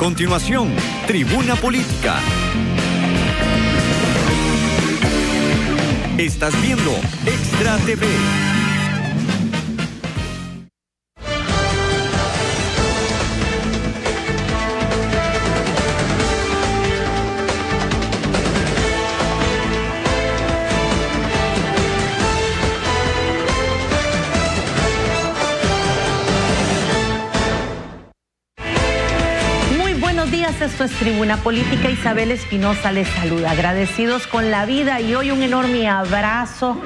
continuación, Tribuna Política. Estás viendo Extra TV. Esto es Tribuna Política. Isabel Espinosa les saluda, agradecidos con la vida y hoy un enorme abrazo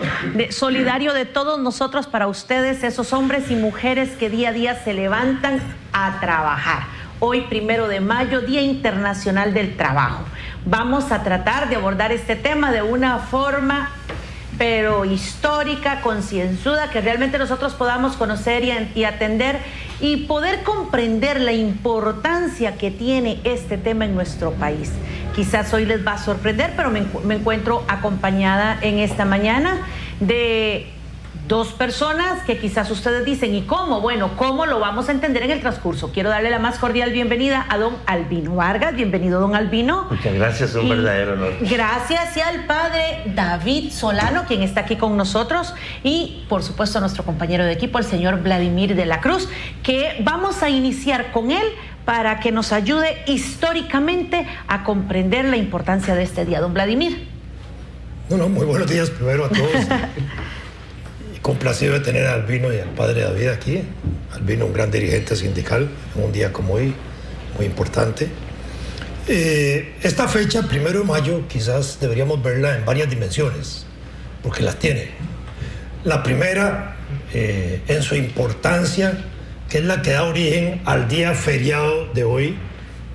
solidario de todos nosotros para ustedes, esos hombres y mujeres que día a día se levantan a trabajar. Hoy, 1 de mayo, Día Internacional del Trabajo. Vamos a tratar de abordar este tema de una forma pero histórica, concienzuda, que realmente nosotros podamos conocer y atender y poder comprender la importancia que tiene este tema en nuestro país. Quizás hoy les va a sorprender, pero me encuentro acompañada en esta mañana de dos personas que quizás ustedes dicen, ¿y cómo? Bueno, ¿cómo lo vamos a entender en el transcurso? Quiero darle la más cordial bienvenida a don Albino Vargas. Bienvenido, don Albino. Muchas gracias, un verdadero honor. Gracias, y al padre David Solano, quien está aquí con nosotros, y por supuesto a nuestro compañero de equipo, el señor Vladimir de la Cruz, que vamos a iniciar con él para que nos ayude históricamente a comprender la importancia de este día. Don Vladimir. Muy buenos días primero a todos. Complacido de tener a Albino y al padre David aquí. Albino, un gran dirigente sindical, en un día como hoy, muy importante. Esta fecha, 1 de mayo, quizás deberíamos verla en varias dimensiones, porque las tiene. La primera, en su importancia, que es la que da origen al día feriado de hoy,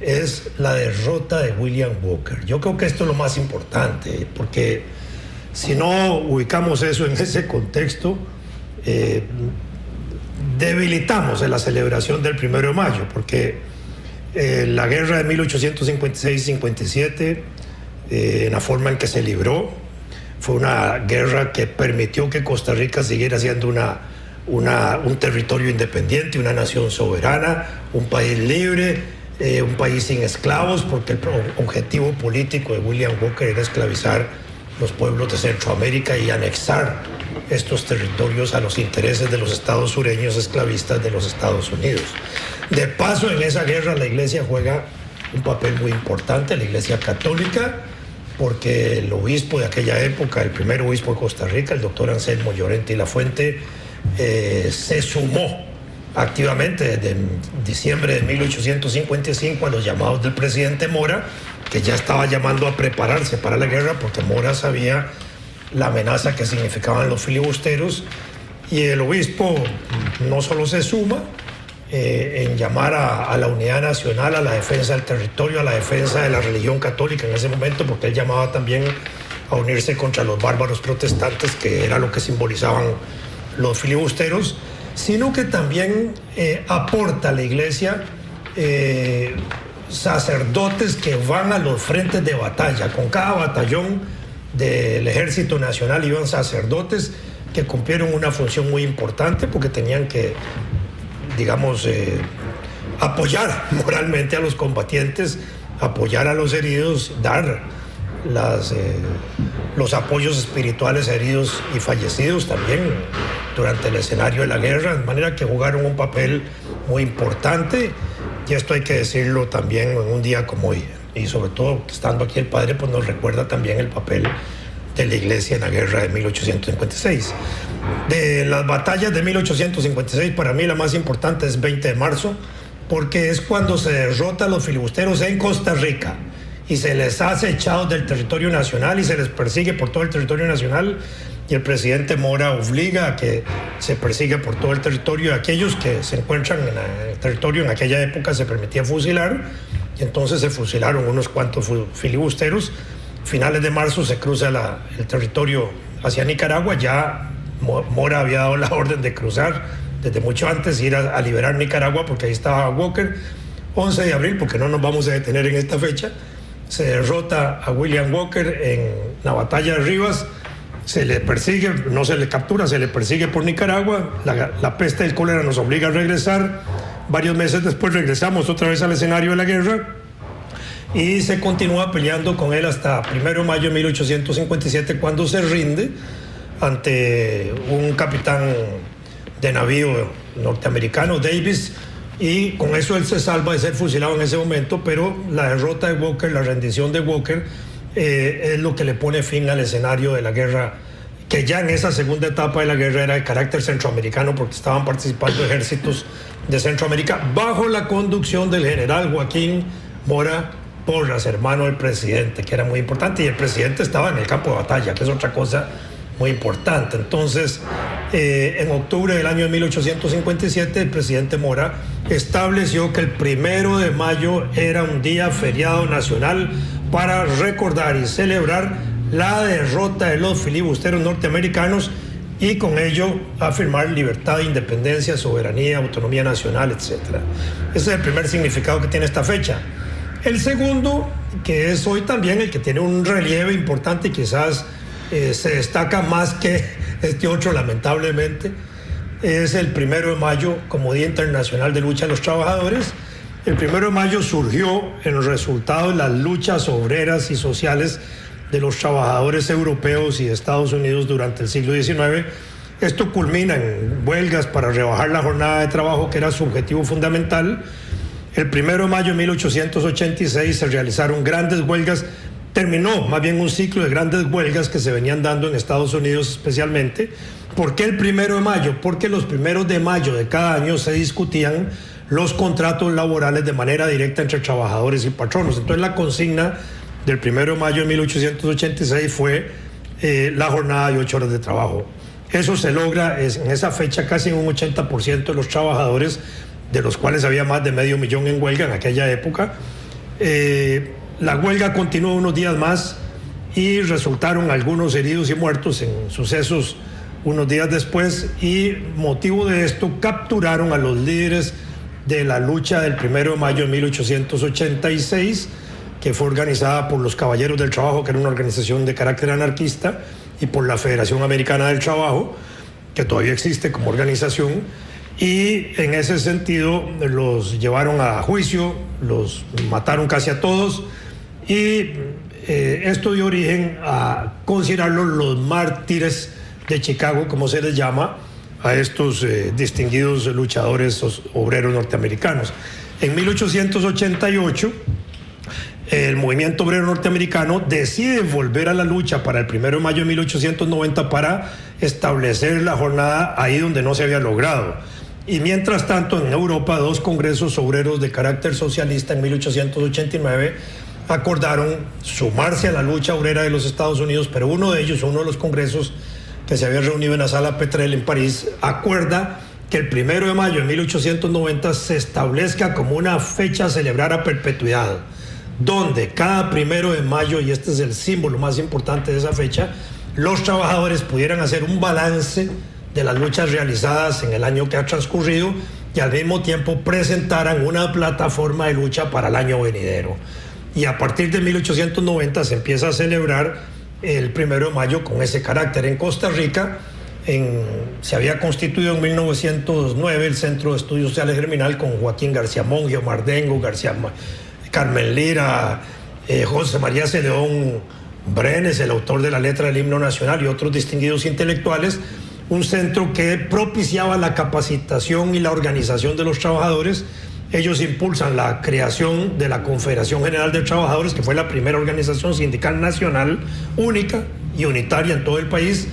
es la derrota de William Walker. Yo creo que esto es lo más importante, porque si no ubicamos eso en ese contexto, debilitamos en la celebración del 1 de mayo, porque la guerra de 1856-57, en la forma en que se libró, fue una guerra que permitió que Costa Rica siguiera siendo un territorio independiente, una nación soberana, un país libre, un país sin esclavos, porque el objetivo político de William Walker era esclavizar los pueblos de Centroamérica y anexar estos territorios a los intereses de los estados sureños esclavistas de los Estados Unidos. De paso, en esa guerra la iglesia juega un papel muy importante, la iglesia católica, porque el obispo de aquella época, el primer obispo de Costa Rica, el doctor Anselmo Llorente y Lafuente, se sumó activamente desde diciembre de 1855 a los llamados del presidente Mora, que ya estaba llamando a prepararse para la guerra, porque Mora sabía la amenaza que significaban los filibusteros, y el obispo no solo se suma en llamar a la unidad nacional, a la defensa del territorio, a la defensa de la religión católica en ese momento, porque él llamaba también a unirse contra los bárbaros protestantes, que era lo que simbolizaban los filibusteros, sino que también aporta a la iglesia sacerdotes que van a los frentes de batalla. Con cada batallón del Ejército Nacional iban sacerdotes que cumplieron una función muy importante, porque tenían que, digamos, apoyar moralmente a los combatientes, apoyar a los heridos, dar los apoyos espirituales a heridos y fallecidos también durante el escenario de la guerra, de manera que jugaron un papel muy importante, y esto hay que decirlo también en un día como hoy, y sobre todo estando aquí el padre, pues nos recuerda también el papel de la iglesia en la guerra de 1856. De las batallas de 1856, para mí la más importante es 20 de marzo, porque es cuando se derrota a los filibusteros en Costa Rica y se les hace echados del territorio nacional y se les persigue por todo el territorio nacional, y el presidente Mora obliga a que se persiga por todo el territorio. Y aquellos que se encuentran en el territorio, en aquella época se permitía fusilar, y entonces se fusilaron unos cuantos filibusteros. Finales de marzo se cruza el territorio hacia Nicaragua. Ya Mora había dado la orden de cruzar desde mucho antes, ir a liberar Nicaragua, porque ahí estaba Walker. 11 de abril, porque no nos vamos a detener en esta fecha, se derrota a William Walker en la batalla de Rivas. Se le persigue, no se le captura, se le persigue por Nicaragua. La peste del cólera nos obliga a regresar. Varios meses después regresamos otra vez al escenario de la guerra y se continúa peleando con él hasta 1 de mayo de 1857, cuando se rinde ante un capitán de navío norteamericano, Davis, y con eso él se salva de ser fusilado en ese momento, pero la derrota de Walker, la rendición de Walker, es lo que le pone fin al escenario de la guerra, que ya en esa segunda etapa de la guerra era de carácter centroamericano, porque estaban participando ejércitos de Centroamérica bajo la conducción del general Joaquín Mora Porras, hermano del presidente, que era muy importante, y el presidente estaba en el campo de batalla, que es otra cosa muy importante. Entonces, en octubre del año de 1857, el presidente Mora estableció que el 1 de mayo era un día feriado nacional para recordar y celebrar la derrota de los filibusteros norteamericanos y con ello afirmar libertad, independencia, soberanía, autonomía nacional, etc. Ese es el primer significado que tiene esta fecha. El segundo, que es hoy también el que tiene un relieve importante y quizás se destaca más que este otro, lamentablemente, es el 1 de mayo como Día Internacional de Lucha de los Trabajadores. El 1 de mayo surgió en el resultado de las luchas obreras y sociales de los trabajadores europeos y de Estados Unidos durante el siglo XIX. Esto culmina en huelgas para rebajar la jornada de trabajo, que era su objetivo fundamental. El 1 de mayo de 1886 se realizaron grandes huelgas. Terminó más bien un ciclo de grandes huelgas que se venían dando en Estados Unidos especialmente. ¿Por qué el 1 de mayo? Porque los 1 de mayo de cada año se discutían los contratos laborales de manera directa entre trabajadores y patronos. Entonces la consigna del 1 de mayo de 1886 fue la jornada de 8 horas de trabajo. Eso se logra en esa fecha casi en un 80% de los trabajadores, de los cuales había más de 500,000 en huelga en aquella época. La huelga continuó unos días más y resultaron algunos heridos y muertos en sucesos unos días después, y motivo de esto capturaron a los líderes de la lucha del 1 de mayo de 1886, que fue organizada por los Caballeros del Trabajo, que era una organización de carácter anarquista, y por la Federación Americana del Trabajo, que todavía existe como organización, y en ese sentido los llevaron a juicio, los mataron casi a todos, y esto dio origen a considerarlos los mártires de Chicago, como se les llama a estos distinguidos luchadores obreros norteamericanos. En 1888, el movimiento obrero norteamericano decide volver a la lucha para el 1 de mayo de 1890 para establecer la jornada ahí donde no se había logrado. Y mientras tanto, en Europa, 2 congresos obreros de carácter socialista en 1889 acordaron sumarse a la lucha obrera de los Estados Unidos, pero uno de los congresos que se había reunido en la Sala Petrel en París, acuerda que el 1 de mayo de 1890 se establezca como una fecha a celebrar a perpetuidad, donde cada 1 de mayo, y este es el símbolo más importante de esa fecha, los trabajadores pudieran hacer un balance de las luchas realizadas en el año que ha transcurrido y al mismo tiempo presentaran una plataforma de lucha para el año venidero. Y a partir de 1890 se empieza a celebrar el 1 de mayo con ese carácter. En Costa Rica se había constituido en 1909 el Centro de Estudios Sociales Germinal con Joaquín García Monge, Omar Dengo, Carmen Lira, José María Celedón Brenes, el autor de la letra del himno nacional, y otros distinguidos intelectuales. Un centro que propiciaba la capacitación y la organización de los trabajadores. Ellos impulsan la creación de la Confederación General de Trabajadores, que fue la primera organización sindical nacional única y unitaria en todo el país.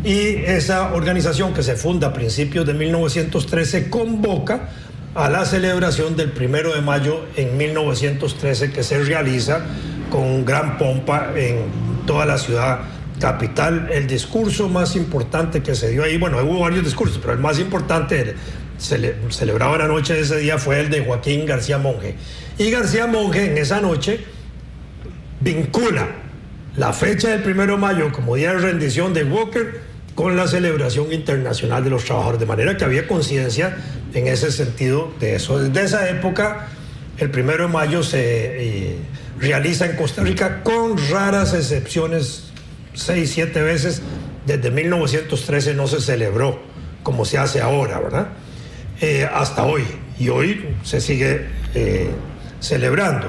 Y esa organización, que se funda a principios de 1913, convoca a la celebración del 1 de mayo en 1913, que se realiza con gran pompa en toda la ciudad capital. El discurso más importante que se dio ahí, bueno, hubo varios discursos, pero el más importante celebraba la noche de ese día fue el de Joaquín García Monge. Y García Monge en esa noche vincula la fecha del 1 de mayo como día de rendición de Walker con la celebración internacional de los trabajadores, de manera que había conciencia en ese sentido de eso. Desde esa época, el 1 de mayo se realiza en Costa Rica, con raras excepciones, 6, 7 veces. Desde 1913 no se celebró como se hace ahora, ¿verdad? Hasta hoy. y hoy se sigue celebrando.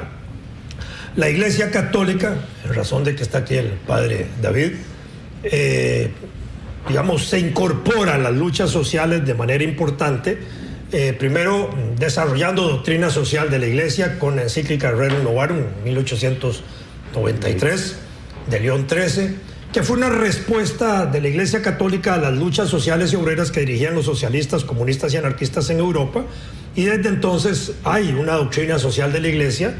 La Iglesia Católica, en razón de que está aquí el padre David, se incorpora a las luchas sociales de manera importante, primero desarrollando doctrina social de la Iglesia con la encíclica Rerum Novarum, 1893, de León XIII, que fue una respuesta de la Iglesia Católica a las luchas sociales y obreras que dirigían los socialistas, comunistas y anarquistas en Europa, y desde entonces hay una doctrina social de la Iglesia,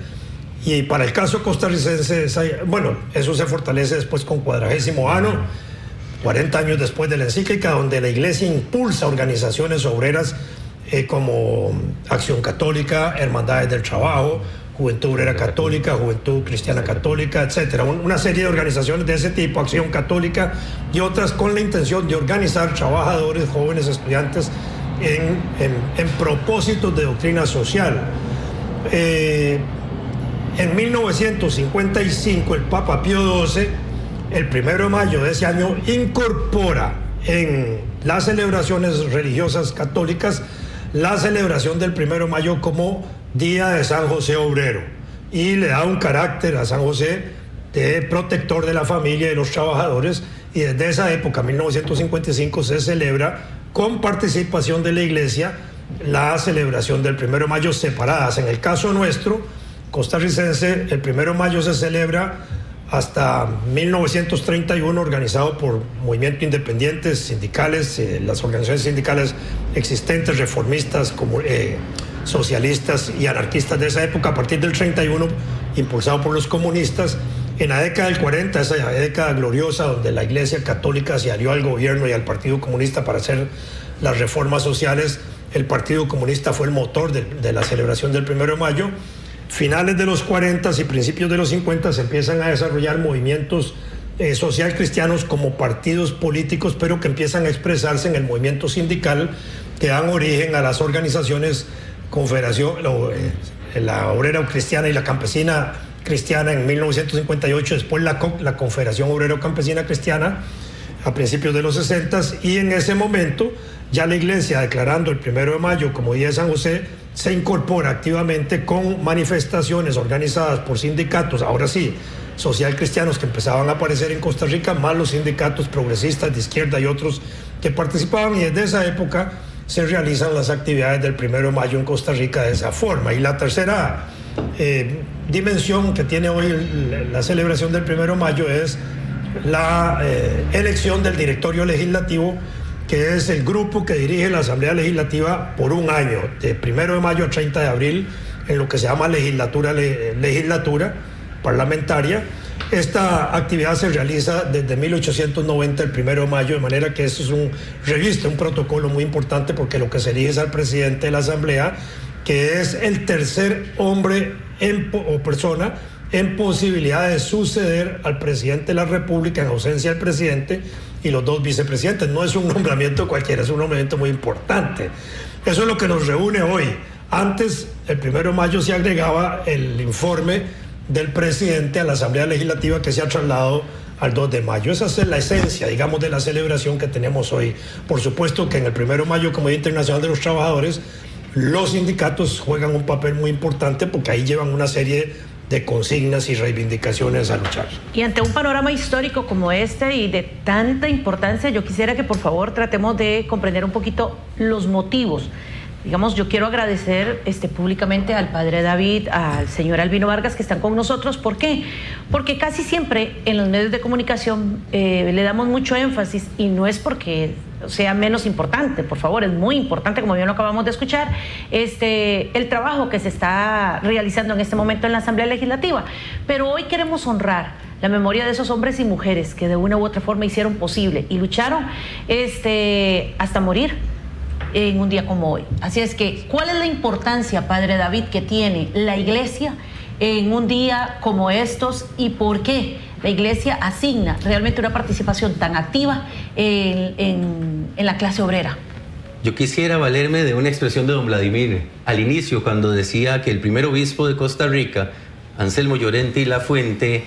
y para el caso costarricense, eso se fortalece después con 40º año, 40 años después de la encíclica, donde la Iglesia impulsa organizaciones obreras como Acción Católica, Hermandades del Trabajo, Juventud Obrera Católica, Juventud Cristiana Católica, etcétera. Una serie de organizaciones de ese tipo, Acción Católica y otras, con la intención de organizar trabajadores, jóvenes, estudiantes en propósitos de doctrina social. En 1955 el Papa Pío XII, el 1 de mayo de ese año, incorpora en las celebraciones religiosas católicas la celebración del 1 de mayo como Día de San José Obrero, y le da un carácter a San José de protector de la familia y de los trabajadores, y desde esa época, 1955, se celebra con participación de la Iglesia la celebración del 1 de mayo separadas. En el caso nuestro, costarricense, el 1 de mayo se celebra hasta 1931, organizado por movimientos independientes, sindicales, las organizaciones sindicales existentes, reformistas, socialistas y anarquistas de esa época. A partir del 31, impulsado por los comunistas. En la década del 40, esa década gloriosa donde la Iglesia Católica se alió al gobierno y al Partido Comunista para hacer las reformas sociales, el Partido Comunista fue el motor de la celebración del 1 de mayo. Finales de los 40 y principios de los 50 se empiezan a desarrollar movimientos social cristianos como partidos políticos, pero que empiezan a expresarse en el movimiento sindical, que dan origen a las organizaciones Confederación, la Obrera Cristiana y la Campesina Cristiana en 1958, después la Confederación Obrero Campesina Cristiana a principios de los 60, y en ese momento ya la Iglesia, declarando el 1 de mayo como Día de San José, se incorpora activamente con manifestaciones organizadas por sindicatos, ahora sí, social cristianos, que empezaban a aparecer en Costa Rica, más los sindicatos progresistas de izquierda y otros que participaban, y desde esa época se realizan las actividades del 1 de mayo en Costa Rica de esa forma. Y la tercera dimensión que tiene hoy la celebración del 1 de mayo es la elección del directorio legislativo, que es el grupo que dirige la Asamblea Legislativa por un año, de 1 de mayo a 30 de abril, en lo que se llama legislatura parlamentaria. Esta actividad se realiza desde 1890, el 1 de mayo, de manera que esto es un protocolo muy importante, porque lo que se elige es al presidente de la Asamblea, que es el tercer hombre o persona en posibilidad de suceder al presidente de la República en ausencia del presidente y los dos vicepresidentes. No es un nombramiento cualquiera, es un nombramiento muy importante. Eso es lo que nos reúne hoy. Antes, el 1 de mayo se agregaba el informe del presidente a la Asamblea Legislativa, que se ha trasladado al 2 de mayo. Esa es la esencia, digamos, de la celebración que tenemos hoy. Por supuesto que en el 1 de mayo, como Día Internacional de los Trabajadores, los sindicatos juegan un papel muy importante, porque ahí llevan una serie de consignas y reivindicaciones a luchar. Y ante un panorama histórico como este y de tanta importancia, yo quisiera que por favor tratemos de comprender un poquito los motivos. Digamos, yo quiero agradecer públicamente al padre David, al señor Albino Vargas, que están con nosotros. ¿Por qué? Porque casi siempre en los medios de comunicación le damos mucho énfasis, y no es porque sea menos importante, por favor, es muy importante, como bien lo acabamos de escuchar, el trabajo que se está realizando en este momento en la Asamblea Legislativa. Pero hoy queremos honrar la memoria de esos hombres y mujeres que de una u otra forma hicieron posible y lucharon hasta morir en un día como hoy. Así es que, ¿cuál es la importancia, padre David, que tiene la Iglesia en un día como estos, y por qué la Iglesia asigna realmente una participación tan activa en la clase obrera? Yo quisiera valerme de una expresión de don Vladimir al inicio, cuando decía que el primer obispo de Costa Rica, Anselmo Llorente y Lafuente,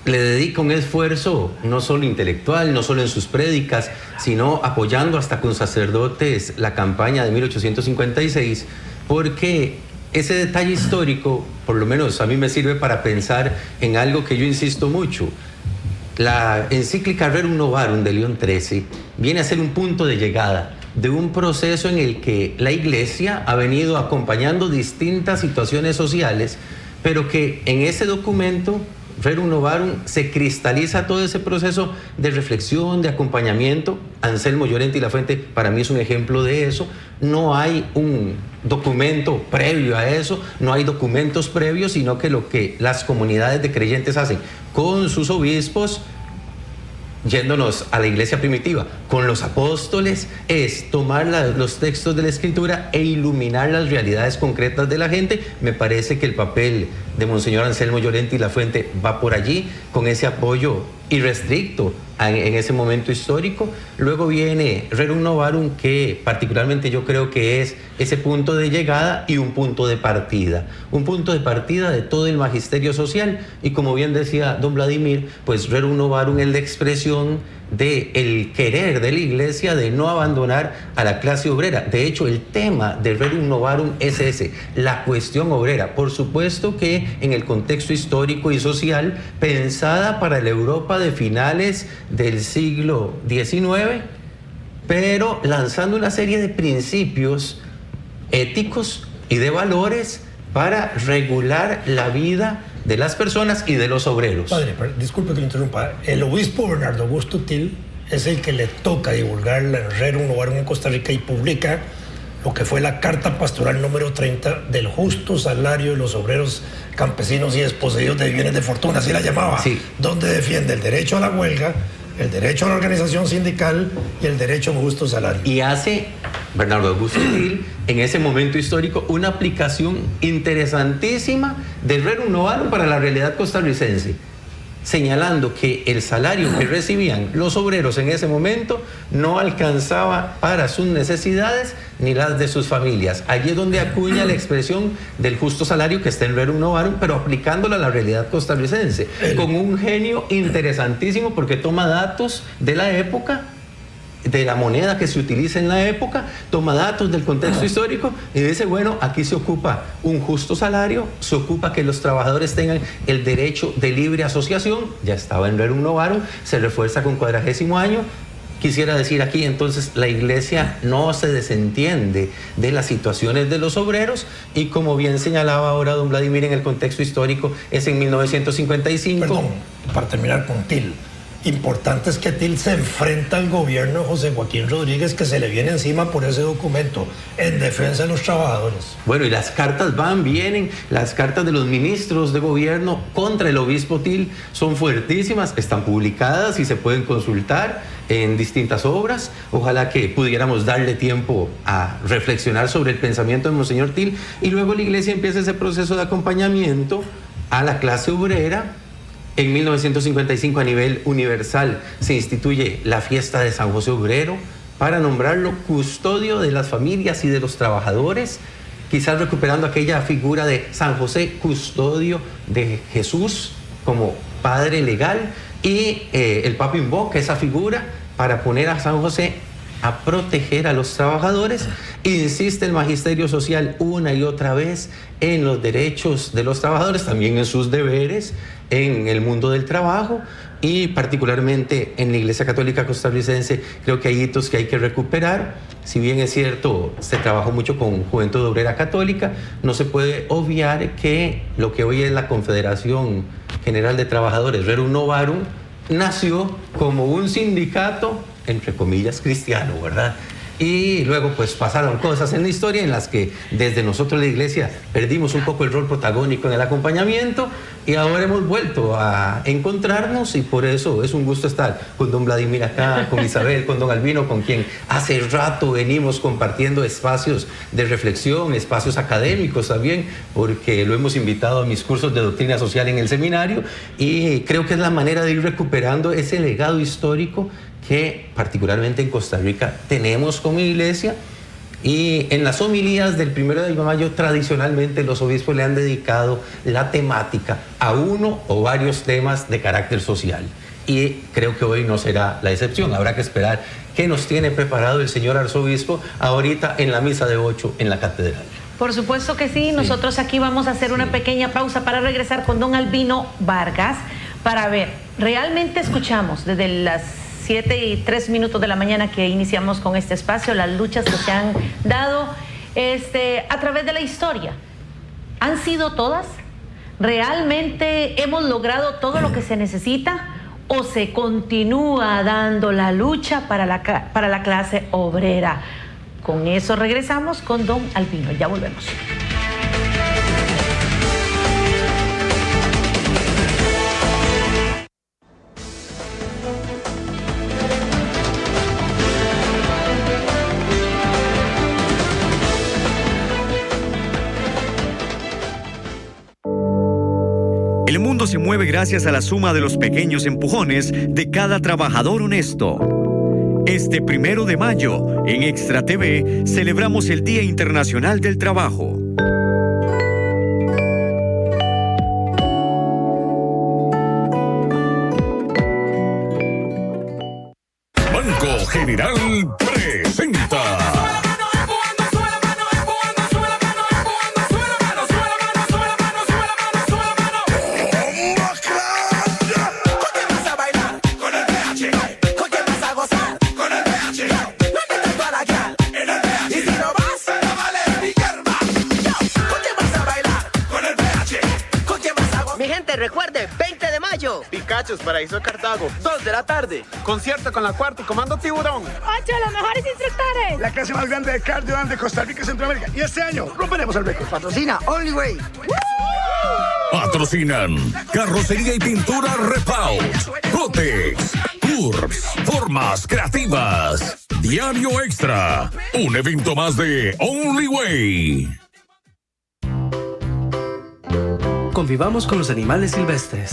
le dedica un esfuerzo no solo intelectual, no solo en sus prédicas, sino apoyando hasta con sacerdotes la campaña de 1856, porque ese detalle histórico, por lo menos a mí me sirve para pensar en algo que yo insisto mucho. La encíclica Rerum Novarum de León XIII viene a ser un punto de llegada de un proceso en el que la Iglesia ha venido acompañando distintas situaciones sociales, pero que en ese documento Rerum Novarum se cristaliza todo ese proceso de reflexión, de acompañamiento. Anselmo Llorente y Lafuente para mí es un ejemplo de eso. No hay un documento previo a eso, no hay documentos previos, sino que lo que las comunidades de creyentes hacen con sus obispos, yéndonos a la iglesia primitiva, con los apóstoles, es tomar los textos de la Escritura e iluminar las realidades concretas de la gente. Me parece que el papel de Monseñor Anselmo Llorente y Lafuente va por allí, con ese apoyo irrestricto en ese momento histórico. Luego viene Rerum Novarum, que particularmente yo creo que es ese punto de llegada y un punto de partida de todo el magisterio social. Y como bien decía don Vladimir, pues Rerum Novarum es la expresión del querer de la Iglesia de no abandonar a la clase obrera. De hecho, el tema de Rerum Novarum es ese, la cuestión obrera. Por supuesto que en el contexto histórico y social, pensada para la Europa de finales del siglo XIX, pero lanzando una serie de principios éticos y de valores para regular la vida de las personas y de los obreros. Padre, disculpe que lo interrumpa. El obispo Bernardo Augusto Til es el que le toca divulgar la Rerum Novarum en Costa Rica y publica lo que fue la Carta Pastoral número 30 del justo salario de los obreros campesinos y desposeídos de bienes de fortuna, así la llamaba, sí, donde defiende el derecho a la huelga, el derecho a la organización sindical y el derecho a un justo salario. Y hace Bernardo Augusto Til, en ese momento histórico, una aplicación interesantísima del Rerum Novarum para la realidad costarricense, señalando que el salario que recibían los obreros en ese momento no alcanzaba para sus necesidades ni las de sus familias. Allí es donde acuña la expresión del justo salario que está en Rerum Novarum, pero aplicándola a la realidad costarricense, con un genio interesantísimo, porque toma datos de la época, de la moneda que se utiliza en la época, toma datos del contexto histórico y dice, bueno, aquí se ocupa un justo salario, se ocupa que los trabajadores tengan el derecho de libre asociación, ya estaba en Rerum Novarum, se refuerza con 40º año. Quisiera decir aquí, entonces, la Iglesia no se desentiende de las situaciones de los obreros, y como bien señalaba ahora don Vladimir, en el contexto histórico es en 1955. Perdón, para terminar con Til. Importante es que Til se enfrenta al gobierno de José Joaquín Rodríguez, que se le viene encima por ese documento en defensa de los trabajadores. Bueno, y las cartas vienen, las cartas de los ministros de gobierno contra el obispo Til son fuertísimas, están publicadas y se pueden consultar en distintas obras. Ojalá que pudiéramos darle tiempo a reflexionar sobre el pensamiento de Monseñor Til, y luego la Iglesia empieza ese proceso de acompañamiento a la clase obrera. En 1955, a nivel universal, se instituye la fiesta de San José Obrero para nombrarlo custodio de las familias y de los trabajadores, quizás recuperando aquella figura de San José, custodio de Jesús como padre legal, y el Papa invoca esa figura para poner a San José a proteger a los trabajadores. Insiste el magisterio social una y otra vez en los derechos de los trabajadores, también en sus deberes en el mundo del trabajo, y particularmente en la Iglesia Católica Costarricense creo que hay hitos que hay que recuperar. Si bien es cierto, se trabajó mucho con Juventud Obrera Católica, no se puede obviar que lo que hoy es la Confederación General de Trabajadores, Rerum Novarum, nació como un sindicato, entre comillas, cristiano, ¿verdad? Y luego pues pasaron cosas en la historia en las que desde nosotros la Iglesia perdimos un poco el rol protagónico en el acompañamiento, y ahora hemos vuelto a encontrarnos, y por eso es un gusto estar con don Vladimir acá, con Isabel, con don Albino, con quien hace rato venimos compartiendo espacios de reflexión, espacios académicos también, porque lo hemos invitado a mis cursos de doctrina social en el seminario, y creo que es la manera de ir recuperando ese legado histórico que particularmente en Costa Rica tenemos como Iglesia. Y en las homilías del 1 de mayo tradicionalmente los obispos le han dedicado la temática a uno o varios temas de carácter social, y creo que hoy no será la excepción. Habrá que esperar qué nos tiene preparado el señor arzobispo ahorita en la misa de 8 en la catedral. Por supuesto que sí. Nosotros aquí vamos a hacer una pequeña pausa para regresar con don Albino Vargas para ver, realmente escuchamos desde las 7:03 de la mañana que iniciamos con este espacio las luchas que se han dado a través de la historia. ¿Han sido todas? ¿Realmente hemos logrado todo lo que se necesita? ¿O se continúa dando la lucha para la clase obrera? Con eso regresamos con don Albino. Ya volvemos. El mundo se mueve gracias a la suma de los pequeños empujones de cada trabajador honesto. Este 1 de mayo, en Extra TV, celebramos el Día Internacional del Trabajo. Banco General presenta. Recuerde, 20 de mayo. Picachos, Paraíso Cartago, 2 de la tarde. Concierto con la Cuarta y Comando Tiburón. 8 los mejores instructores. La clase más grande de cardio de Costa Rica y Centroamérica. Y este año romperemos el récord. Patrocina Only Way. Patrocinan Carrocería y Pintura Repaut, Protex, Curves, Formas Creativas, Diario Extra, un evento más de Only Way. Convivamos con los animales silvestres.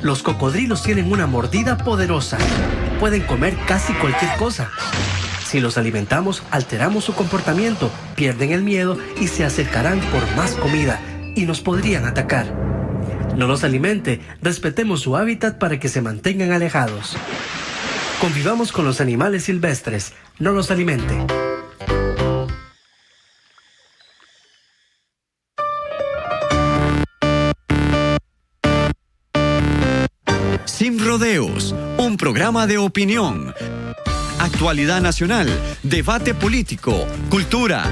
Los cocodrilos tienen una mordida poderosa. Pueden comer casi cualquier cosa. Si los alimentamos, alteramos su comportamiento, pierden el miedo y se acercarán por más comida y nos podrían atacar. No los alimente, respetemos su hábitat para que se mantengan alejados. Convivamos con los animales silvestres, no los alimente. Sin rodeos, un programa de opinión, actualidad nacional, debate político, cultura,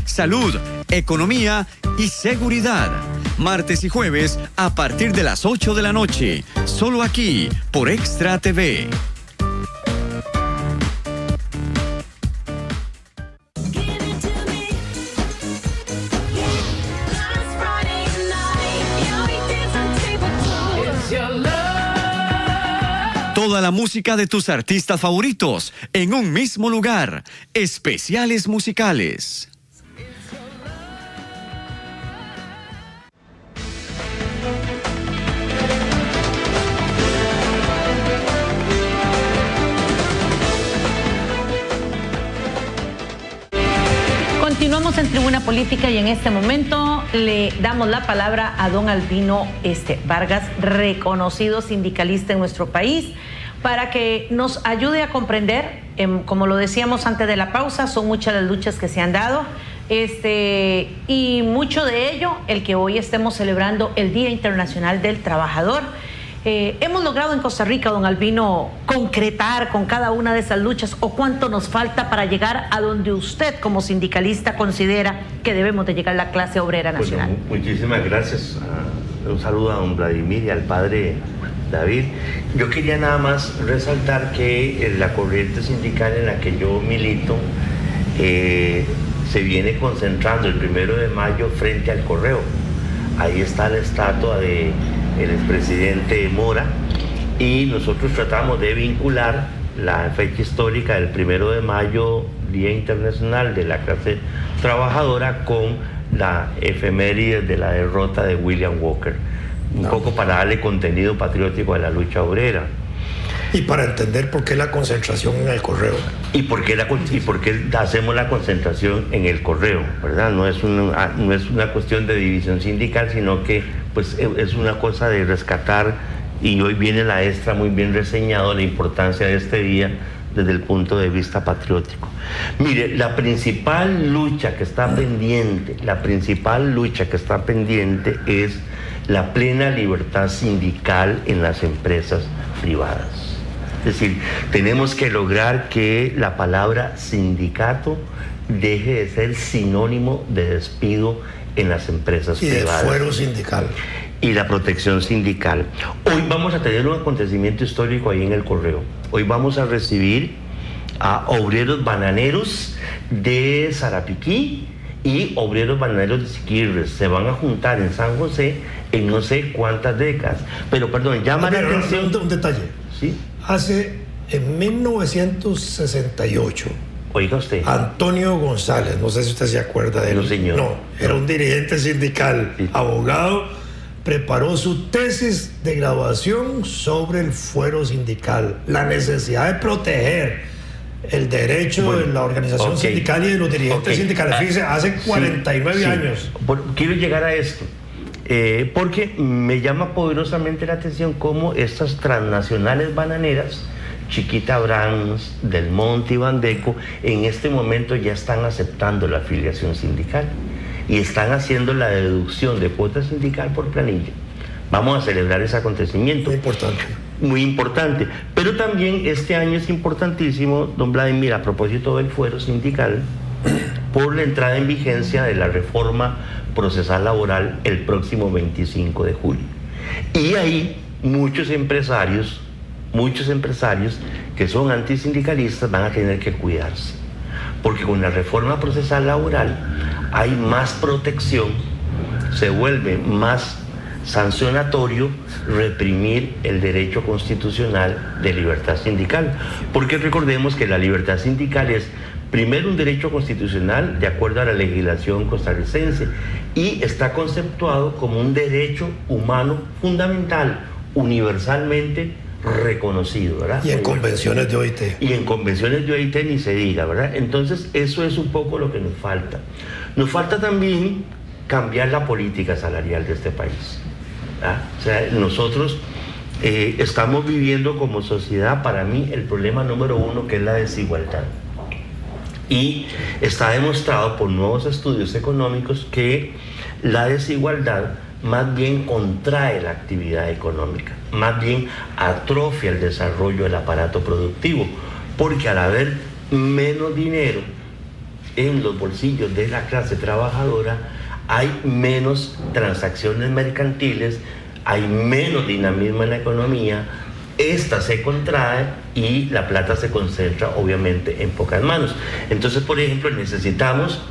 salud, economía y seguridad. Martes y jueves a partir de las 8 de la noche, solo aquí por Extra TV. Toda la música de tus artistas favoritos en un mismo lugar. Especiales musicales. Continuamos en Tribuna Política y en este momento le damos la palabra a don Albino Vargas, reconocido sindicalista en nuestro país, para que nos ayude a comprender, como lo decíamos antes de la pausa, son muchas las luchas que se han dado, y mucho de ello el que hoy estemos celebrando el Día Internacional del Trabajador. Hemos logrado en Costa Rica, don Albino, concretar con cada una de esas luchas, o cuánto nos falta para llegar a donde usted como sindicalista considera que debemos de llegar la clase obrera nacional. Bueno, muchísimas gracias. Un saludo a don Vladimir y al padre David. Yo quería nada más resaltar que la corriente sindical en la que yo milito se viene concentrando el 1 de mayo frente al Correo. Ahí está la estatua de el expresidente Mora, y nosotros tratamos de vincular la fecha histórica del 1 de mayo, Día Internacional de la Clase Trabajadora, con la efeméride de la derrota de William Walker, un poco para darle contenido patriótico a la lucha obrera. Y para entender por qué la concentración en el Correo. Y por qué hacemos la concentración en el Correo, ¿verdad? No es una cuestión de división sindical, sino que pues es una cosa de rescatar, y hoy viene la extra muy bien reseñado, la importancia de este día, desde el punto de vista patriótico. Mire, la principal lucha que está pendiente es la plena libertad sindical en las empresas privadas. Es decir, tenemos que lograr que la palabra sindicato deje de ser sinónimo de despido en las empresas privadas. Y de fuero sindical. Y la protección sindical. Hoy vamos a tener un acontecimiento histórico ahí en el Correo. Hoy vamos a recibir a obreros bananeros de Sarapiquí y obreros bananeros de Siquirres. Se van a juntar en San José en no sé cuántas décadas. Pero perdón, llama la atención. Un detalle. ¿Sí? En 1968. Oiga usted. Antonio González, no sé si usted se acuerda de él. No, señor. No, era un dirigente sindical, sí, abogado, preparó su tesis de graduación sobre el fuero sindical, la necesidad de proteger el derecho de la organización sindical y de los dirigentes sindicales. Fíjese, hace 49 años. Quiero llegar a esto, porque me llama poderosamente la atención cómo estas transnacionales bananeras, Chiquita Brands, Del Monte y Bandeco, en este momento ya están aceptando la afiliación sindical y están haciendo la deducción de cuota sindical por planilla. Vamos a celebrar ese acontecimiento. Muy importante. Muy importante. Pero también este año es importantísimo, don Vladimir, a propósito del fuero sindical, por la entrada en vigencia de la reforma procesal laboral el próximo 25 de julio. Y ahí muchos empresarios que son antisindicalistas van a tener que cuidarse, porque con la reforma procesal laboral hay más protección, se vuelve más sancionatorio reprimir el derecho constitucional de libertad sindical, porque recordemos que la libertad sindical es primero un derecho constitucional de acuerdo a la legislación costarricense y está conceptuado como un derecho humano fundamental, universalmente reconocido, ¿verdad? Y en convenciones de OIT. Y en convenciones de OIT ni se diga, ¿verdad? Entonces eso es un poco lo que nos falta. Nos falta también cambiar la política salarial de este país, ¿verdad? O sea, nosotros estamos viviendo como sociedad, para mí, el problema número uno, que es la desigualdad. Y está demostrado por nuevos estudios económicos que la desigualdad más bien contrae la actividad económica, más bien atrofia el desarrollo del aparato productivo, porque al haber menos dinero en los bolsillos de la clase trabajadora, hay menos transacciones mercantiles, hay menos dinamismo en la economía, esta se contrae y la plata se concentra obviamente en pocas manos. Entonces, por ejemplo, necesitamos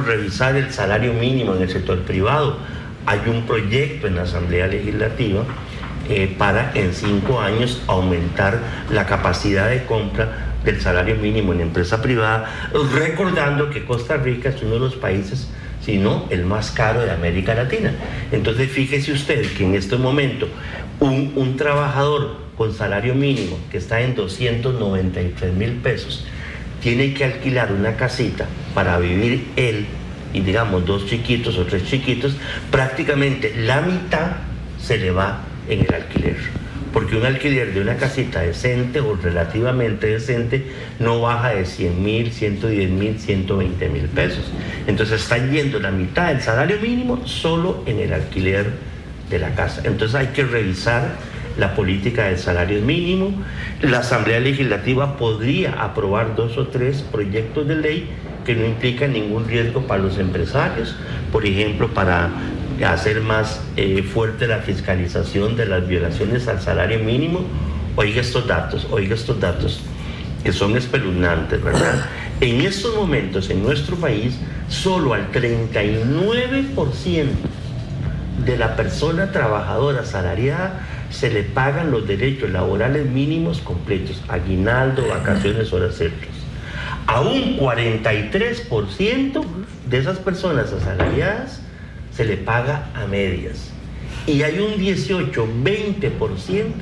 revisar el salario mínimo en el sector privado. Hay un proyecto en la Asamblea Legislativa para en 5 años aumentar la capacidad de compra del salario mínimo en empresa privada, recordando que Costa Rica es uno de los países, si no el más caro de América Latina. Entonces fíjese usted que en este momento un trabajador con salario mínimo que está en 293,000 pesos tiene que alquilar una casita para vivir él y digamos 2 chiquitos o 3 chiquitos, prácticamente la mitad se le va en el alquiler, porque un alquiler de una casita decente o relativamente decente no baja de 100,000, 110,000, 120,000 pesos. Entonces están yendo la mitad del salario mínimo solo en el alquiler de la casa. Entonces hay que revisar la política del salario mínimo. La Asamblea Legislativa podría aprobar 2 o 3 proyectos de ley que no implican ningún riesgo para los empresarios, por ejemplo, para hacer más fuerte la fiscalización de las violaciones al salario mínimo. Oiga estos datos que son espeluznantes, ¿verdad? En estos momentos en nuestro país, solo al 39% de la persona trabajadora asalariada se le pagan los derechos laborales mínimos completos, aguinaldo, vacaciones, horas extras. A un 43% de esas personas asalariadas se le paga a medias. Y hay un 18-20%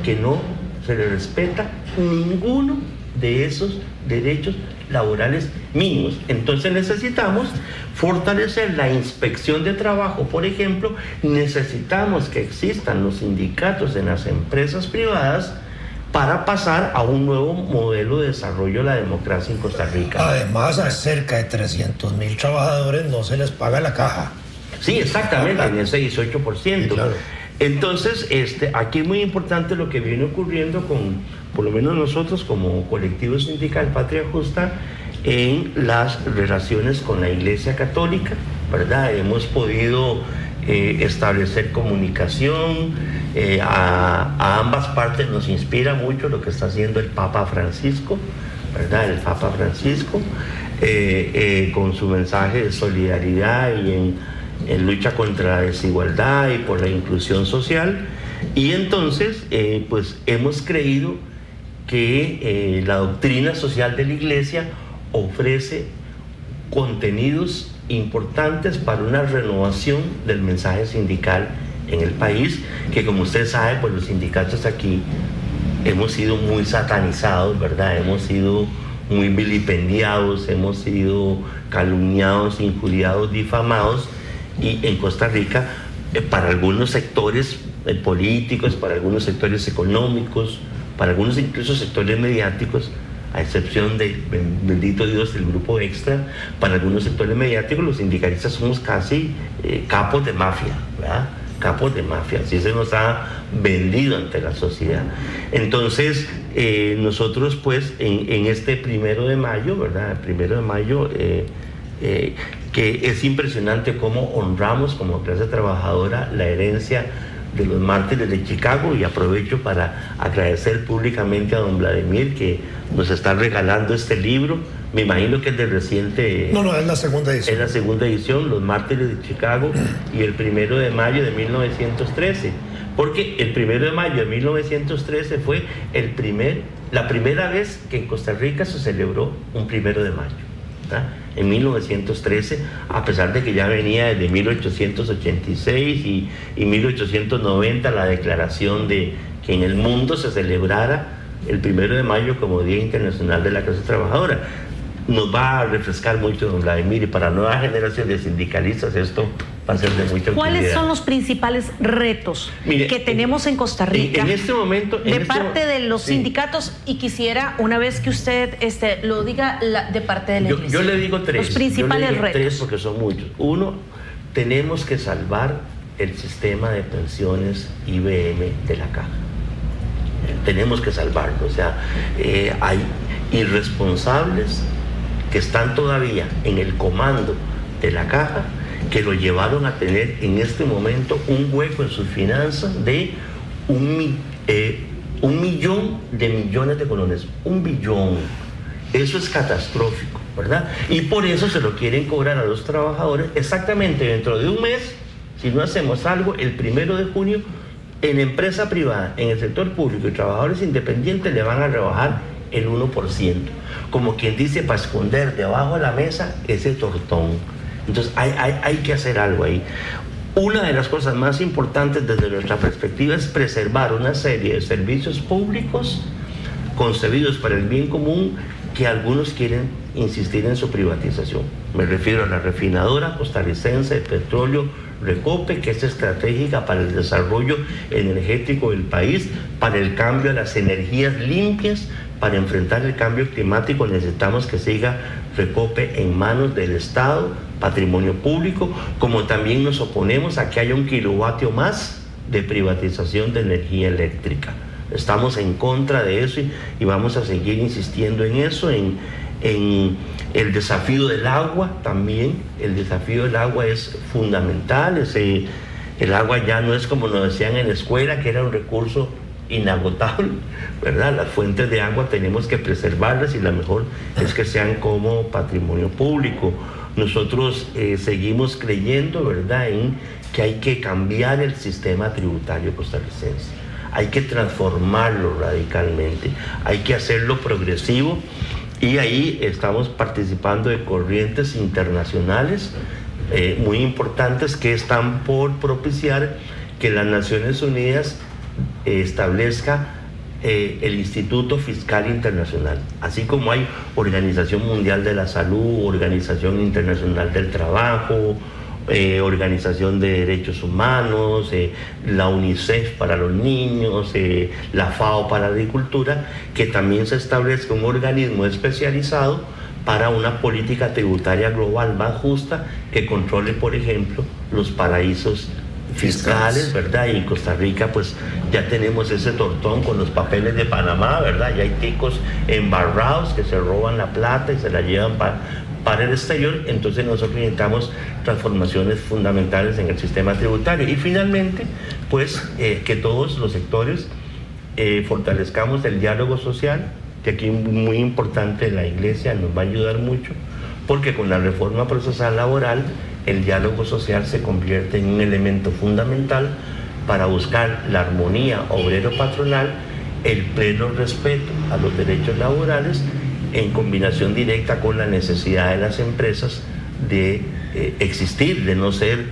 que no se le respeta ninguno de esos derechos laborales mínimos. Entonces necesitamos fortalecer la inspección de trabajo, por ejemplo. Necesitamos que existan los sindicatos en las empresas privadas para pasar a un nuevo modelo de desarrollo de la democracia en Costa Rica. Además, a cerca de 300.000 trabajadores no se les paga la caja. Sí, exactamente, en ese 18%. Sí, claro. Entonces, aquí es muy importante lo que viene ocurriendo con, por lo menos nosotros como colectivo sindical Patria Justa, en las relaciones con la Iglesia Católica, ¿verdad? Hemos podido establecer comunicación, a ambas partes nos inspira mucho lo que está haciendo el Papa Francisco, ¿verdad? El Papa Francisco, con su mensaje de solidaridad y en lucha contra la desigualdad y por la inclusión social. Y entonces, pues hemos creído que la doctrina social de la Iglesia ofrece contenidos importantes para una renovación del mensaje sindical en el país, que como usted sabe, pues los sindicatos aquí hemos sido muy satanizados, ¿verdad? Hemos sido muy vilipendiados, hemos sido calumniados, injuriados, difamados, y en Costa Rica, para algunos sectores políticos, para algunos sectores económicos, para algunos incluso sectores mediáticos, a excepción de, bendito Dios, del Grupo Extra, para algunos sectores mediáticos los sindicalistas somos casi capos de mafia, ¿verdad? Capos de mafia, así se nos ha vendido ante la sociedad. Entonces, nosotros pues en este 1 de mayo, ¿verdad? El 1 de mayo, que es impresionante cómo honramos como clase trabajadora la herencia de los mártires de Chicago, y aprovecho para agradecer públicamente a don Vladimir que nos está regalando este libro. Me imagino que es de reciente... No, es la segunda edición. Es la segunda edición, Los Mártires de Chicago, y el 1 de mayo de 1913. Porque el 1 de mayo de 1913 fue la primera vez que en Costa Rica se celebró un 1 de mayo. ¿Verdad? En 1913, a pesar de que ya venía desde 1886 y 1890 la declaración de que en el mundo se celebrara el 1 de mayo como Día Internacional de la Clase Trabajadora. Nos va a refrescar mucho don Vladimir, y para nuevas generaciones de sindicalistas esto va a ser de mucha utilidad. ¿Cuáles son los principales retos que tenemos en Costa Rica en este momento, de parte de los sindicatos? Y quisiera, una vez que usted lo diga, de parte de la Iglesia. Yo le digo tres. Los principales retos. Tres porque son muchos. Uno, tenemos que salvar el sistema de pensiones IBM de la Caja. Tenemos que salvarlo. O sea, hay irresponsables que están todavía en el comando de la Caja, que lo llevaron a tener en este momento un hueco en sus finanzas de 1 millón de millones de colones. 1 billón. Eso es catastrófico, ¿verdad? Y por eso se lo quieren cobrar a los trabajadores exactamente dentro de un mes. Si no hacemos algo, el 1 de junio, en empresa privada, en el sector público y trabajadores independientes le van a rebajar el 1%. Como quien dice, para esconder debajo de la mesa ese tortón. Entonces hay que hacer algo ahí. Una de las cosas más importantes desde nuestra perspectiva es preservar una serie de servicios públicos concebidos para el bien común, que algunos quieren insistir en su privatización. Me refiero a la refinadora costarricense de petróleo Recope, que es estratégica para el desarrollo energético del país, para el cambio a las energías limpias. Para enfrentar el cambio climático necesitamos que siga Recope en manos del Estado, patrimonio público, como también nos oponemos a que haya 1 kilovatio más de privatización de energía eléctrica. Estamos en contra de eso y vamos a seguir insistiendo en eso, en el desafío del agua también. El desafío del agua es fundamental. El agua ya no es como nos decían en la escuela, que era un recurso inagotable, ¿verdad? Las fuentes de agua tenemos que preservarlas, y la mejor es que sean como patrimonio público. Nosotros seguimos creyendo, ¿verdad?, en que hay que cambiar el sistema tributario costarricense. Hay que transformarlo radicalmente, hay que hacerlo progresivo, y ahí estamos participando de corrientes internacionales muy importantes que están por propiciar que las Naciones Unidas establezca el Instituto Fiscal Internacional, así como hay Organización Mundial de la Salud, Organización Internacional del Trabajo, Organización de Derechos Humanos, la UNICEF para los niños, la FAO para la agricultura, que también se establezca un organismo especializado para una política tributaria global más justa que controle, por ejemplo, los paraísos fiscales, ¿verdad? Y en Costa Rica pues ya tenemos ese tortón con los papeles de Panamá, ¿verdad? Ya hay ticos embarrados que se roban la plata y se la llevan para el exterior. Entonces nosotros necesitamos transformaciones fundamentales en el sistema tributario. Y finalmente, pues que todos los sectores fortalezcamos el diálogo social, que aquí muy importante la Iglesia nos va a ayudar mucho, porque con la reforma procesal laboral el diálogo social se convierte en un elemento fundamental para buscar la armonía obrero-patronal, el pleno respeto a los derechos laborales, en combinación directa con la necesidad de las empresas de existir, de no ser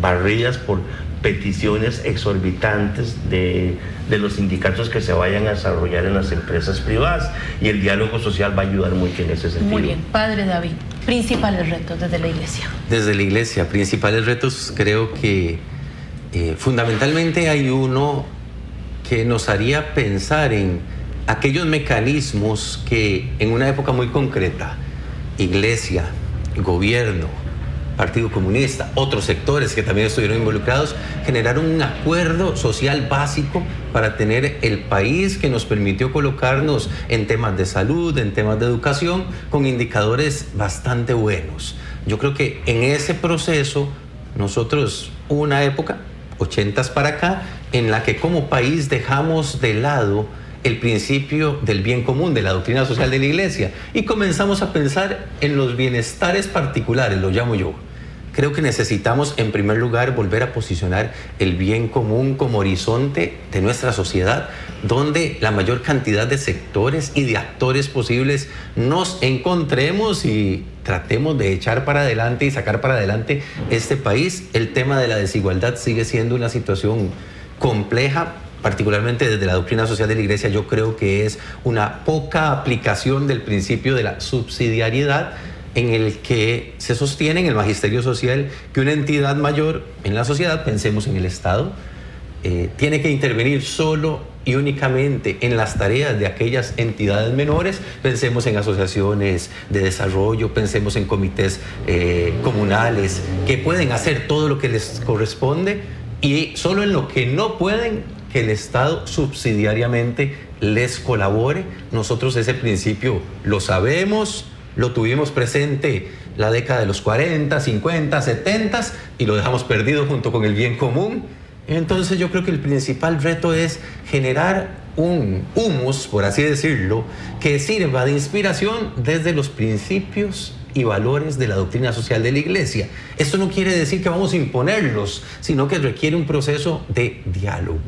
barridas por peticiones exorbitantes de los sindicatos que se vayan a desarrollar en las empresas privadas, y el diálogo social va a ayudar mucho en ese sentido. Muy bien, Padre David, principales retos desde la Iglesia. Desde la Iglesia, principales retos, creo que fundamentalmente hay uno que nos haría pensar en aquellos mecanismos que en una época muy concreta, Iglesia, gobierno, Partido Comunista, otros sectores que también estuvieron involucrados, generaron un acuerdo social básico para tener el país que nos permitió colocarnos en temas de salud, en temas de educación, con indicadores bastante buenos. Yo creo que en ese proceso nosotros hubo una época, 80s para acá, en la que como país dejamos de lado el principio del bien común, de la doctrina social de la Iglesia, y comenzamos a pensar en los bienestares particulares, lo llamo yo. Creo que necesitamos, en primer lugar, volver a posicionar el bien común como horizonte de nuestra sociedad, donde la mayor cantidad de sectores y de actores posibles nos encontremos y tratemos de echar para adelante y sacar para adelante este país. El tema de la desigualdad sigue siendo una situación compleja, particularmente desde la doctrina social de la Iglesia. Yo creo que es una poca aplicación del principio de la subsidiariedad, en el que se sostiene en el magisterio social que una entidad mayor en la sociedad, pensemos en el Estado, tiene que intervenir solo y únicamente en las tareas de aquellas entidades menores. Pensemos en asociaciones de desarrollo, pensemos en comités comunales que pueden hacer todo lo que les corresponde, y solo en lo que no pueden, que el Estado subsidiariamente les colabore. Nosotros ese principio lo sabemos, lo tuvimos presente la década de los 40, 50, 70 y lo dejamos perdido junto con el bien común. Entonces yo creo que el principal reto es generar un humus, por así decirlo, que sirva de inspiración desde los principios y valores de la doctrina social de la Iglesia. Esto no quiere decir que vamos a imponerlos, sino que requiere un proceso de diálogo.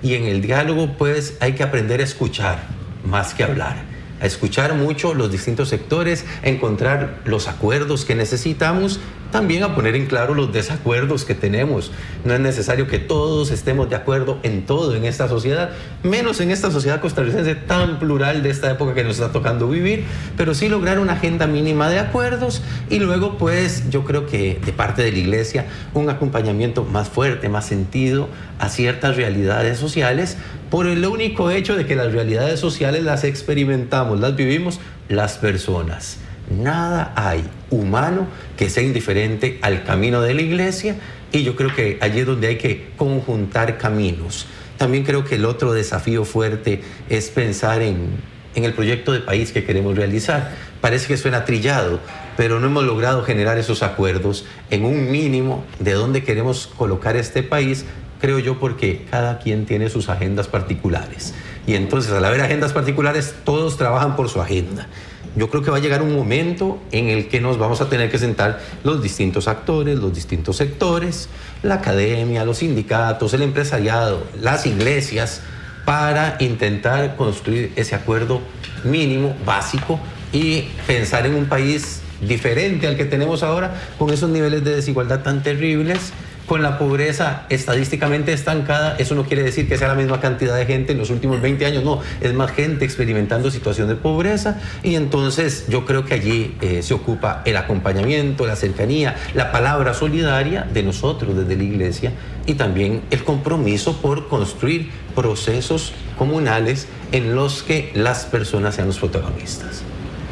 Y en el diálogo pues hay que aprender a escuchar más que hablar, a escuchar mucho los distintos sectores, a encontrar los acuerdos que necesitamos, también a poner en claro los desacuerdos que tenemos. No es necesario que todos estemos de acuerdo en todo en esta sociedad, menos en esta sociedad costarricense tan plural de esta época que nos está tocando vivir, pero sí lograr una agenda mínima de acuerdos, y luego pues yo creo que de parte de la Iglesia un acompañamiento más fuerte, más sentido a ciertas realidades sociales, por el único hecho de que las realidades sociales las experimentamos, las vivimos las personas. Nada hay humano que sea indiferente al camino de la Iglesia, y yo creo que allí es donde hay que conjuntar caminos. También creo que el otro desafío fuerte es pensar en el proyecto de país que queremos realizar. Parece que suena trillado, pero no hemos logrado generar esos acuerdos en un mínimo de dónde queremos colocar este país, creo yo, porque cada quien tiene sus agendas particulares. Y entonces, al haber agendas particulares, todos trabajan por su agenda. Yo creo que va a llegar un momento en el que nos vamos a tener que sentar los distintos actores, los distintos sectores, la academia, los sindicatos, el empresariado, las iglesias, para intentar construir ese acuerdo mínimo, básico, y pensar en un país diferente al que tenemos ahora, con esos niveles de desigualdad tan terribles, con la pobreza estadísticamente estancada. Eso no quiere decir que sea la misma cantidad de gente en los últimos 20 años, no, es más gente experimentando situación de pobreza, y entonces yo creo que allí se ocupa el acompañamiento, la cercanía, la palabra solidaria de nosotros desde la iglesia, y también el compromiso por construir procesos comunales en los que las personas sean los protagonistas.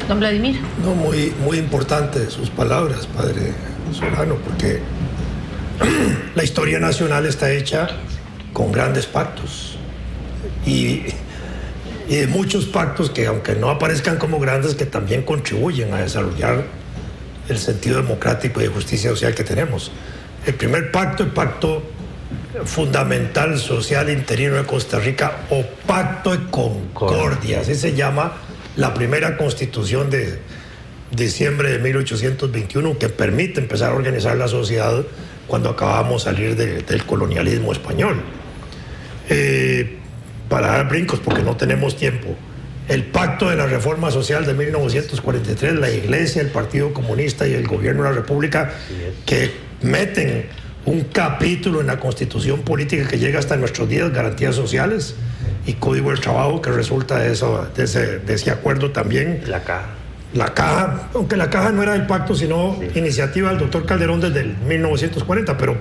Don Vladimir. No, muy importante sus palabras, padre Solano, porque la historia nacional está hecha con grandes pactos y de muchos pactos que, aunque no aparezcan como grandes, que también contribuyen a desarrollar el sentido democrático y de justicia social que tenemos. El primer pacto, el pacto fundamental social interino de Costa Rica, o pacto de concordia, así se llama la primera constitución de diciembre de 1821, que permite empezar a organizar la sociedad cuando acabamos de salir del colonialismo español. Para dar brincos, porque no tenemos tiempo, el pacto de la reforma social de 1943, la Iglesia, el Partido Comunista y el Gobierno de la República, que meten un capítulo en la Constitución política que llega hasta nuestros días, garantías sociales y Código del Trabajo, que resulta de ese acuerdo también. La caja, aunque la caja no era del pacto, sino iniciativa del doctor Calderón desde el 1940, pero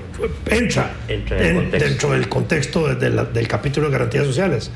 entra dentro del contexto del capítulo de garantías sociales.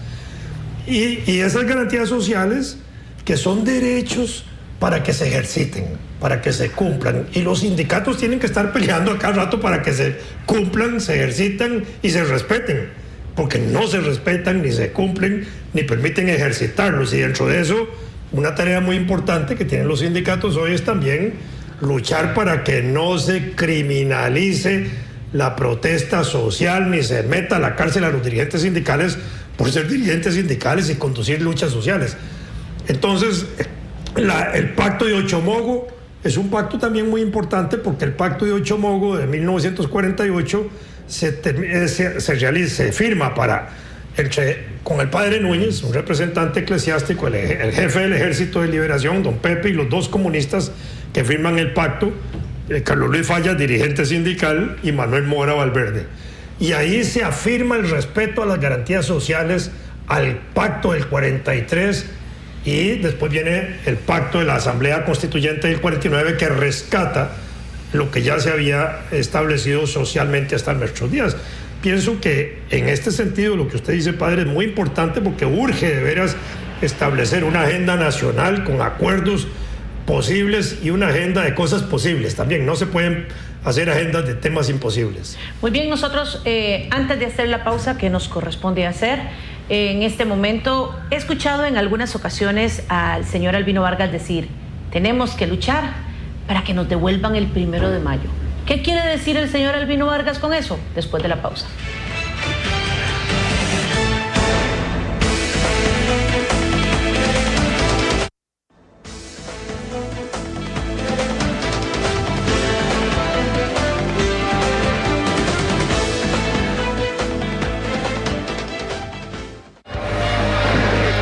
Y esas garantías sociales, que son derechos para que se ejerciten, para que se cumplan, y los sindicatos tienen que estar peleando a cada rato para que se cumplan, se ejercitan y se respeten, porque no se respetan, ni se cumplen, ni permiten ejercitarlos, y dentro de eso, una tarea muy importante que tienen los sindicatos hoy es también luchar para que no se criminalice la protesta social, ni se meta a la cárcel a los dirigentes sindicales por ser dirigentes sindicales y conducir luchas sociales. Entonces, el pacto de Ochomogo es un pacto también muy importante, porque el pacto de Ochomogo de 1948 se firma con el padre Núñez, un representante eclesiástico, el jefe del Ejército de Liberación, don Pepe, y los dos comunistas que firman el pacto, Carlos Luis Fallas, dirigente sindical, y Manuel Mora Valverde. Y ahí se afirma el respeto a las garantías sociales, al pacto del 43, y después viene el pacto de la Asamblea Constituyente del 49, que rescata lo que ya se había establecido socialmente hasta nuestros días. Pienso que en este sentido lo que usted dice, padre, es muy importante, porque urge de veras establecer una agenda nacional con acuerdos posibles y una agenda de cosas posibles también. No se pueden hacer agendas de temas imposibles. Muy bien, nosotros antes de hacer la pausa que nos corresponde hacer, en este momento he escuchado en algunas ocasiones al señor Albino Vargas decir: tenemos que luchar para que nos devuelvan el 1 de mayo. ¿Qué quiere decir el señor Albino Vargas con eso? Después de la pausa.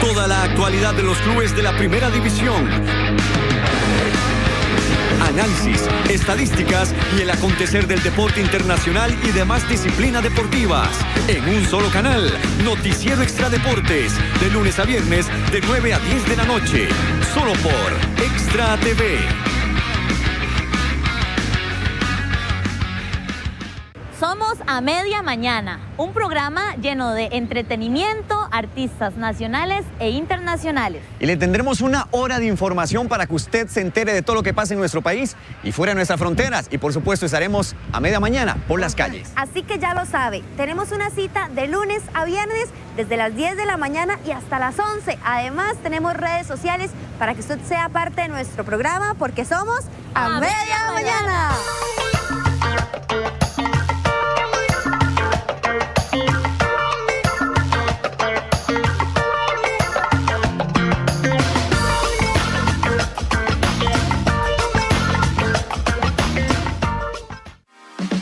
Toda la actualidad de los clubes de la Primera División. Análisis, estadísticas y el acontecer del deporte internacional y demás disciplinas deportivas. En un solo canal, Noticiero Extra Deportes, de lunes a viernes, de 9 a 10 de la noche. Solo por Extra TV. Somos A Media Mañana, un programa lleno de entretenimiento, artistas nacionales e internacionales. Y le tendremos una hora de información para que usted se entere de todo lo que pasa en nuestro país y fuera de nuestras fronteras. Y por supuesto estaremos a media mañana por las calles. Así que ya lo sabe, tenemos una cita de lunes a viernes desde las 10 de la mañana y hasta las 11. Además tenemos redes sociales para que usted sea parte de nuestro programa, porque somos A Media Mañana.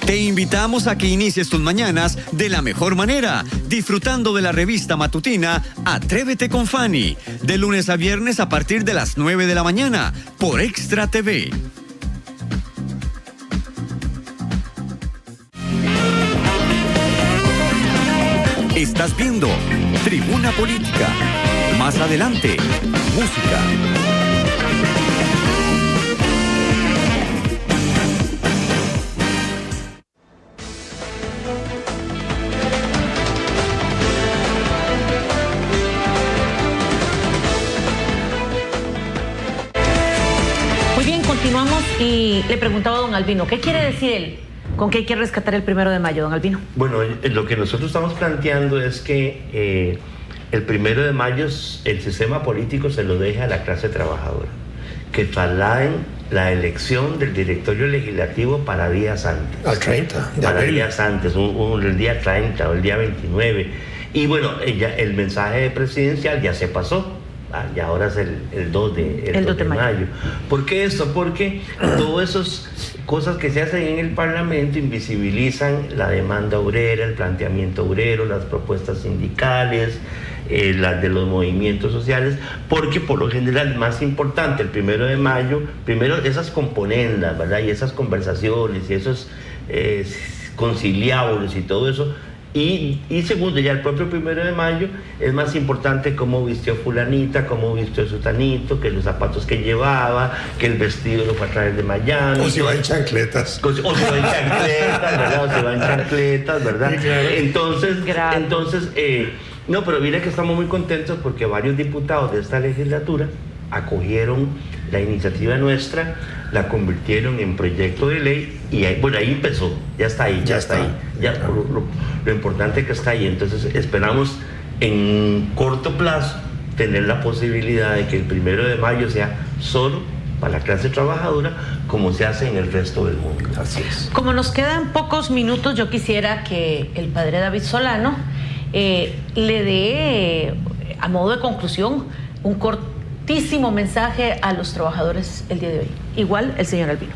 Te invitamos a que inicies tus mañanas de la mejor manera, disfrutando de la revista matutina Atrévete con Fanny, de lunes a viernes a partir de las 9 de la mañana, por Extra TV. Estás viendo Tribuna Política. Más adelante, música. Continuamos y le preguntaba a don Albino, ¿qué quiere decir él? ¿Con qué hay que rescatar el 1 de mayo, don Albino? Bueno, lo que nosotros estamos planteando es que el 1 de mayo el sistema político se lo deja a la clase trabajadora, que trasladen la elección del directorio legislativo para días antes. Al 30 de para abril. días antes, el día 30 o el día 29. Y bueno, el mensaje presidencial ya se pasó. Y ahora es el 2 de mayo. ¿Por qué esto? Porque todas esas cosas que se hacen en el Parlamento invisibilizan la demanda obrera, el planteamiento obrero, las propuestas sindicales, las de los movimientos sociales, porque por lo general más importante el 1 de mayo, primero esas componendas, ¿verdad? Y esas conversaciones y esos conciliables y todo eso. Y segundo, ya el propio 1 de mayo es más importante cómo vistió fulanita, cómo vistió sutanito, que los zapatos que llevaba, que el vestido lo fue a traer de Miami. O si va en chancletas. O si va en chancletas, ¿verdad? O si va en chancletas, ¿verdad? Sí, claro. Entonces, no, pero mira que estamos muy contentos porque varios diputados de esta legislatura acogieron la iniciativa nuestra, la convirtieron en proyecto de ley y ahí empezó, ya está ahí, ya está ahí. Lo importante es que está ahí, entonces esperamos en corto plazo tener la posibilidad de que el 1 de mayo sea solo para la clase trabajadora como se hace en el resto del mundo. Así es. Como nos quedan pocos minutos, yo quisiera que el padre David Solano le dé, a modo de conclusión, un cortísimo mensaje a los trabajadores el día de hoy. Igual el señor Albino.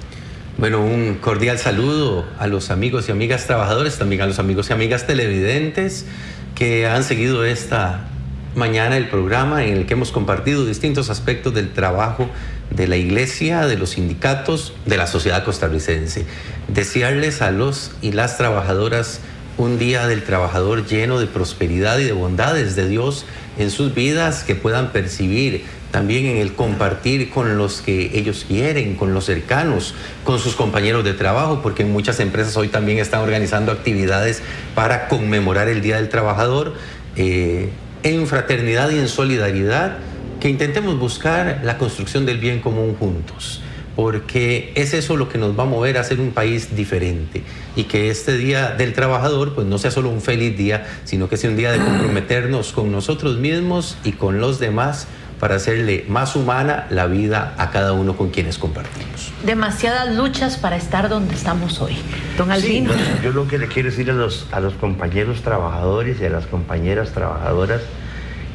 Bueno, un cordial saludo a los amigos y amigas trabajadores, también a los amigos y amigas televidentes que han seguido esta mañana el programa en el que hemos compartido distintos aspectos del trabajo de la iglesia, de los sindicatos, de la sociedad costarricense. Desearles a los y las trabajadoras un día del trabajador lleno de prosperidad y de bondades de Dios en sus vidas, que puedan percibir también en el compartir con los que ellos quieren, con los cercanos, con sus compañeros de trabajo, porque muchas empresas hoy también están organizando actividades para conmemorar el Día del Trabajador, en fraternidad y en solidaridad, que intentemos buscar la construcción del bien común juntos, porque es eso lo que nos va a mover a ser un país diferente, y que este Día del Trabajador pues no sea solo un feliz día, sino que sea un día de comprometernos con nosotros mismos y con los demás para hacerle más humana la vida a cada uno con quienes compartimos. Demasiadas luchas para estar donde estamos hoy. Don Albino. Sí, yo lo que le quiero decir a los compañeros trabajadores y a las compañeras trabajadoras,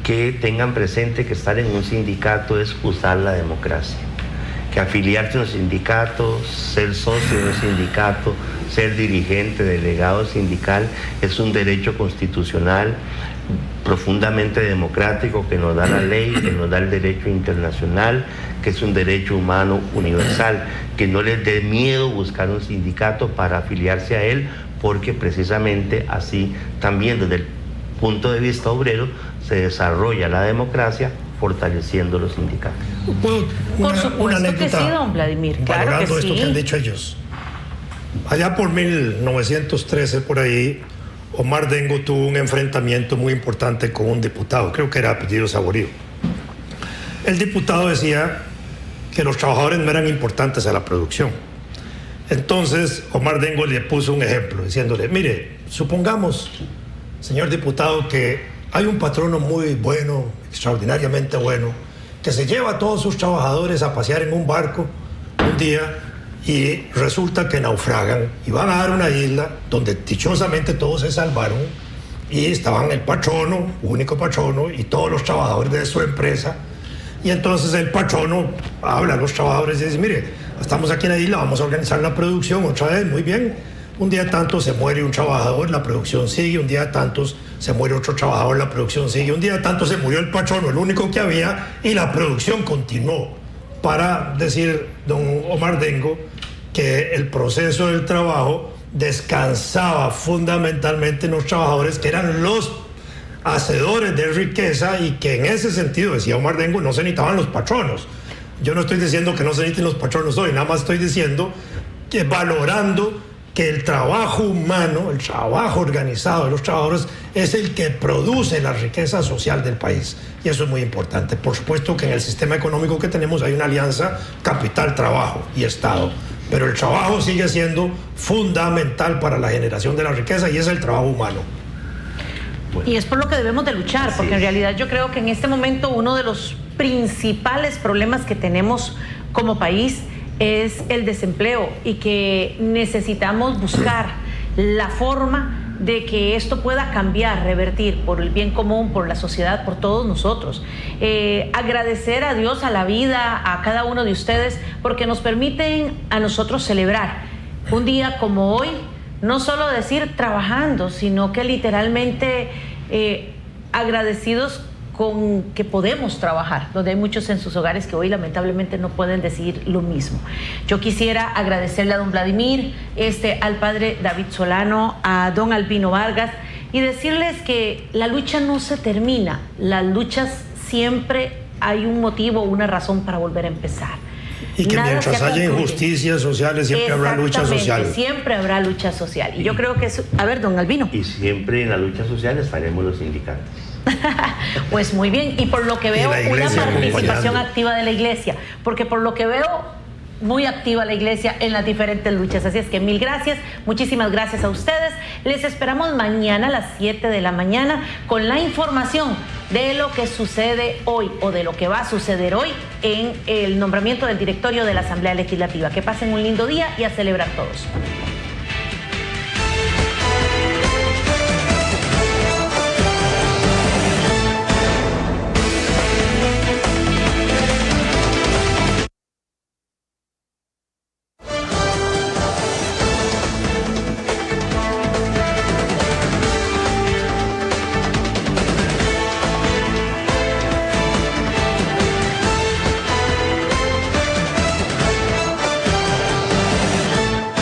que tengan presente que estar en un sindicato es usar la democracia, que afiliarse a un sindicato, ser socio de un sindicato, ser dirigente, delegado sindical, es un derecho constitucional profundamente democrático que nos da la ley, que nos da el derecho internacional, que es un derecho humano universal, que no les dé miedo buscar un sindicato para afiliarse a él, porque precisamente así también desde el punto de vista obrero se desarrolla la democracia, fortaleciendo los sindicatos. Por supuesto que sí, don Vladimir, claro que sí. Valorando esto que han dicho ellos. Allá por 1913, por ahí, Omar Dengo tuvo un enfrentamiento muy importante con un diputado, creo que era apellido Saborío. El diputado decía que los trabajadores no eran importantes a la producción. Entonces Omar Dengo le puso un ejemplo, diciéndole: mire, supongamos, señor diputado, que hay un patrono muy bueno, extraordinariamente bueno, que se lleva a todos sus trabajadores a pasear en un barco un día, y resulta que naufragan y van a dar una isla donde dichosamente todos se salvaron, y estaban el patrono, único patrono, y todos los trabajadores de su empresa. Y entonces el patrono habla a los trabajadores y dice: mire, estamos aquí en la isla, vamos a organizar la producción otra vez, muy bien. Un día tanto se muere un trabajador, la producción sigue. Un día tantos se muere otro trabajador, la producción sigue. Un día tanto se murió el patrono, el único que había, y la producción continuó. Para decir don Omar Dengo que el proceso del trabajo descansaba fundamentalmente en los trabajadores, que eran los hacedores de riqueza y que en ese sentido, decía Omar Dengo, no se necesitaban los patronos. Yo no estoy diciendo que no se necesiten los patronos hoy, nada más estoy diciendo que valorando que el trabajo humano, el trabajo organizado de los trabajadores es el que produce la riqueza social del país. Y eso es muy importante. Por supuesto que en el sistema económico que tenemos hay una alianza capital-trabajo y Estado. Pero el trabajo sigue siendo fundamental para la generación de la riqueza y es el trabajo humano. Y es por lo que debemos de luchar, porque en realidad yo creo que en este momento uno de los principales problemas que tenemos como país es el desempleo y que necesitamos buscar la forma de que esto pueda cambiar, revertir por el bien común, por la sociedad, por todos nosotros. Agradecer a Dios, a la vida, a cada uno de ustedes, porque nos permiten a nosotros celebrar un día como hoy, no solo decir trabajando, sino que literalmente agradecidos con que podemos trabajar, donde hay muchos en sus hogares que hoy lamentablemente no pueden decir lo mismo. Yo quisiera agradecerle a don Vladimir, al padre David Solano, a don Albino Vargas y decirles que la lucha no se termina, las luchas siempre hay un motivo, una razón para volver a empezar. Y que mientras haya injusticias sociales siempre habrá lucha social. Siempre habrá lucha social. Y yo creo que eso... A ver, don Albino. Y siempre en la lucha social estaremos los sindicatos. Pues muy bien, y por lo que veo una participación activa de la iglesia, porque por lo que veo muy activa la iglesia en las diferentes luchas, así es que mil gracias, muchísimas gracias a ustedes, les esperamos mañana a las 7 de la mañana con la información de lo que sucede hoy o de lo que va a suceder hoy en el nombramiento del directorio de la Asamblea Legislativa. Que pasen un lindo día y a celebrar todos.